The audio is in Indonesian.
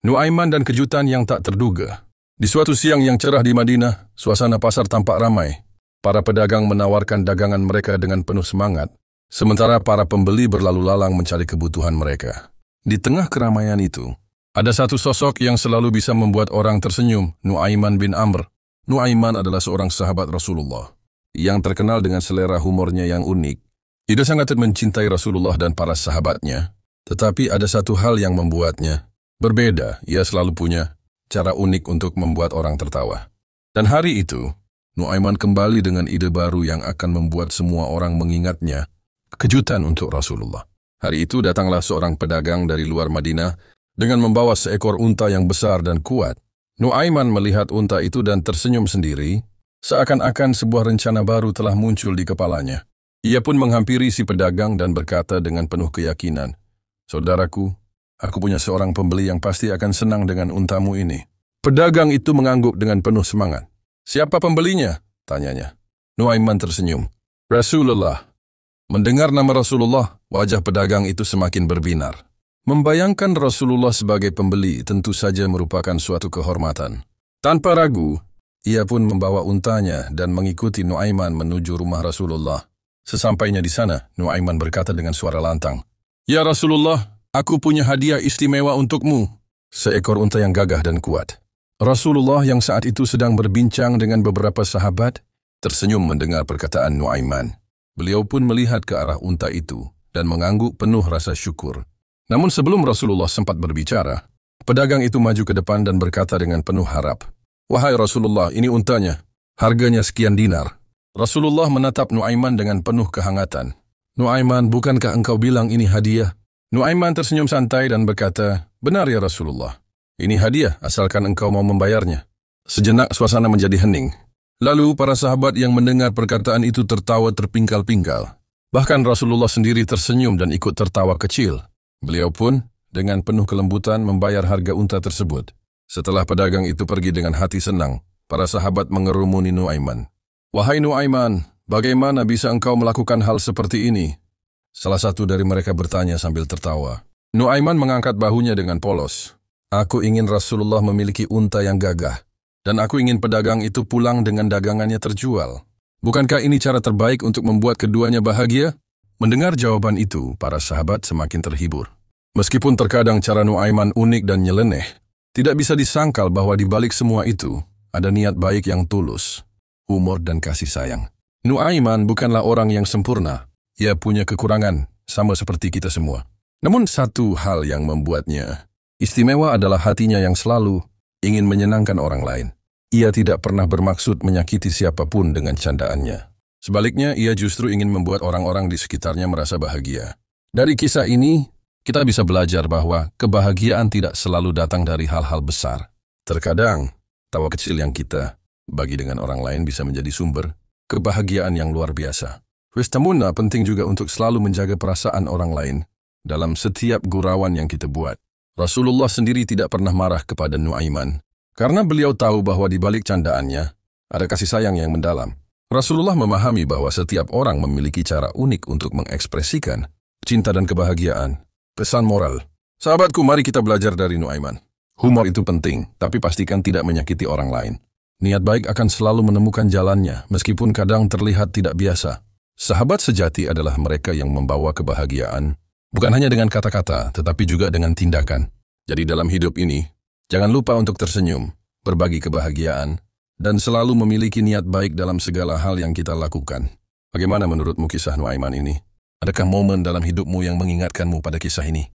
Nuaiman dan kejutan yang tak terduga. Di suatu siang yang cerah di Madinah, suasana pasar tampak ramai. Para pedagang menawarkan dagangan mereka dengan penuh semangat, sementara para pembeli berlalu lalang mencari kebutuhan mereka. Di tengah keramaian itu, ada satu sosok yang selalu bisa membuat orang tersenyum, Nuaiman bin Amr. Nuaiman adalah seorang sahabat Rasulullah, yang terkenal dengan selera humornya yang unik. Dia sangat mencintai Rasulullah dan para sahabatnya, tetapi ada satu hal yang membuatnya berbeda. Ia selalu punya cara unik untuk membuat orang tertawa. Dan hari itu, Nuaiman kembali dengan ide baru yang akan membuat semua orang mengingatnya, kejutan untuk Rasulullah. Hari itu datanglah seorang pedagang dari luar Madinah dengan membawa seekor unta yang besar dan kuat. Nuaiman melihat unta itu dan tersenyum sendiri, seakan-akan sebuah rencana baru telah muncul di kepalanya. Ia pun menghampiri si pedagang dan berkata dengan penuh keyakinan, "Saudaraku, aku punya seorang pembeli yang pasti akan senang dengan untamu ini." Pedagang itu mengangguk dengan penuh semangat. "Siapa pembelinya?" tanyanya. Nuaiman tersenyum. "Rasulullah." Mendengar nama Rasulullah, wajah pedagang itu semakin berbinar. Membayangkan Rasulullah sebagai pembeli tentu saja merupakan suatu kehormatan. Tanpa ragu, ia pun membawa untanya dan mengikuti Nuaiman menuju rumah Rasulullah. Sesampainya di sana, Nuaiman berkata dengan suara lantang, "Ya Rasulullah, aku punya hadiah istimewa untukmu." Seekor unta yang gagah dan kuat. Rasulullah yang saat itu sedang berbincang dengan beberapa sahabat, tersenyum mendengar perkataan Nuaiman. Beliau pun melihat ke arah unta itu dan mengangguk penuh rasa syukur. Namun sebelum Rasulullah sempat berbicara, pedagang itu maju ke depan dan berkata dengan penuh harap, "Wahai Rasulullah, ini untanya. Harganya sekian dinar." Rasulullah menatap Nuaiman dengan penuh kehangatan. "Nuaiman, bukankah engkau bilang ini hadiah?" Nuaiman tersenyum santai dan berkata, "Benar ya Rasulullah. Ini hadiah asalkan engkau mau membayarnya." Sejenak suasana menjadi hening. Lalu para sahabat yang mendengar perkataan itu tertawa terpingkal-pingkal. Bahkan Rasulullah sendiri tersenyum dan ikut tertawa kecil. Beliau pun dengan penuh kelembutan membayar harga unta tersebut. Setelah pedagang itu pergi dengan hati senang, para sahabat mengerumuni Nuaiman. "Wahai Nuaiman, bagaimana bisa engkau melakukan hal seperti ini?" Salah satu dari mereka bertanya sambil tertawa. Nuaiman mengangkat bahunya dengan polos. "Aku ingin Rasulullah memiliki unta yang gagah, dan aku ingin pedagang itu pulang dengan dagangannya terjual. Bukankah ini cara terbaik untuk membuat keduanya bahagia?" Mendengar jawaban itu, para sahabat semakin terhibur. Meskipun terkadang cara Nuaiman unik dan nyeleneh, tidak bisa disangkal bahwa di balik semua itu ada niat baik yang tulus, humor dan kasih sayang. Nuaiman bukanlah orang yang sempurna. Ia punya kekurangan, sama seperti kita semua. Namun satu hal yang membuatnya istimewa adalah hatinya yang selalu ingin menyenangkan orang lain. Ia tidak pernah bermaksud menyakiti siapapun dengan candaannya. Sebaliknya, ia justru ingin membuat orang-orang di sekitarnya merasa bahagia. Dari kisah ini, kita bisa belajar bahwa kebahagiaan tidak selalu datang dari hal-hal besar. Terkadang, tawa kecil yang kita bagi dengan orang lain bisa menjadi sumber kebahagiaan yang luar biasa. Wistamuna penting juga untuk selalu menjaga perasaan orang lain dalam setiap gurauan yang kita buat. Rasulullah sendiri tidak pernah marah kepada Nuaiman, karena beliau tahu bahwa di balik candaannya ada kasih sayang yang mendalam. Rasulullah memahami bahwa setiap orang memiliki cara unik untuk mengekspresikan cinta dan kebahagiaan. Pesan moral. Sahabatku, mari kita belajar dari Nuaiman. Humor itu penting, tapi pastikan tidak menyakiti orang lain. Niat baik akan selalu menemukan jalannya, meskipun kadang terlihat tidak biasa. Sahabat sejati adalah mereka yang membawa kebahagiaan, bukan hanya dengan kata-kata, tetapi juga dengan tindakan. Jadi dalam hidup ini, jangan lupa untuk tersenyum, berbagi kebahagiaan, dan selalu memiliki niat baik dalam segala hal yang kita lakukan. Bagaimana menurutmu kisah Nuaiman ini? Adakah momen dalam hidupmu yang mengingatkanmu pada kisah ini?